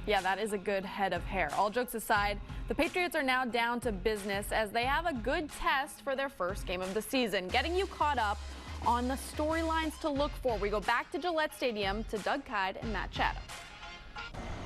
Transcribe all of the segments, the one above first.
Yeah, that is a good head of hair. All jokes aside, the Patriots are now down to business as they have a good test for their first game of the season, getting you caught up on the storylines to look for. We go back to Gillette Stadium to Doug Kyed and Matt Chatham.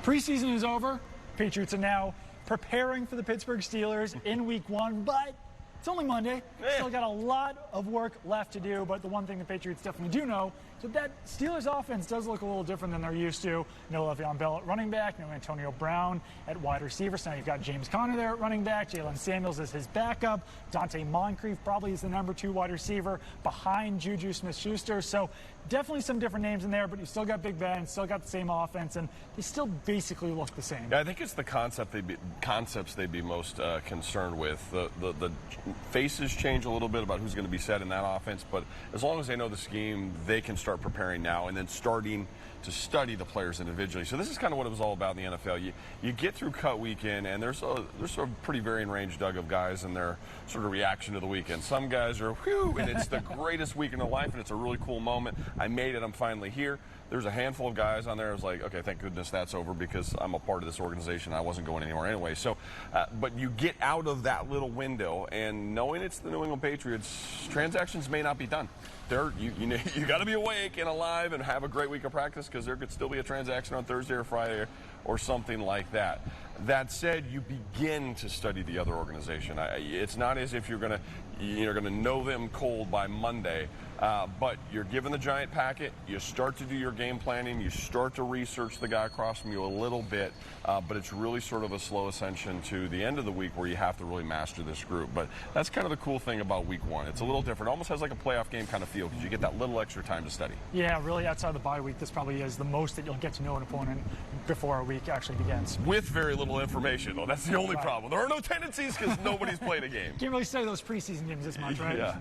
Preseason is over. Patriots are now preparing for the Pittsburgh Steelers in week 1, but it's only Monday. Still got a lot of work left to do, but the one thing the Patriots definitely do know is that Steelers offense does look a little different than they're used to. No Le'Veon Bell at running back, no Antonio Brown at wide receiver. So now you've got James Conner there at running back. Jalen Samuels is his backup. Dante Moncrief probably is the number 2 wide receiver behind Juju Smith-Schuster. So definitely some different names in there, but you still got Big Ben, still got the same offense, and they still basically look the same. Yeah, I think it's the concepts they'd be most concerned with. The faces change a little bit about who's going to be set in that offense, but as long as they know the scheme, they can start preparing now and then starting to study the players individually. So this is kind of what it was all about in the NFL. You get through cut weekend, and there's sort of pretty varying range, Doug, of guys and their sort of reaction to the weekend. Some guys are, whew, and it's the greatest week in their life, and it's a really cool moment. I made it. I'm finally here. There's a handful of guys on there. I was like, okay, thank goodness that's over because I'm a part of this organization. I wasn't going anywhere anyway. So, but you get out of that little window, and knowing it's the New England Patriots, transactions may not be done. You got to be awake and alive and have a great week of practice because there could still be a transaction on Thursday or Friday or something like that. That said, you begin to study the other organization. It's not as if you're going to know them cold by Monday, but you're given the giant packet. You start to do your game planning. You start to research the guy across from you a little bit, but it's really sort of a slow ascension to the end of the week where you have to really master this group. But that's kind of the cool thing about week 1. It's a little different. It almost has like a playoff game kind of feel because you get that little extra time to study. Yeah, really outside the bye week, this probably is the most that you'll get to know an opponent before a week actually begins. With very little information, though. That's the only problem. There are no tendencies because nobody's played a game. Can't really study those preseason games this much, right? Yeah.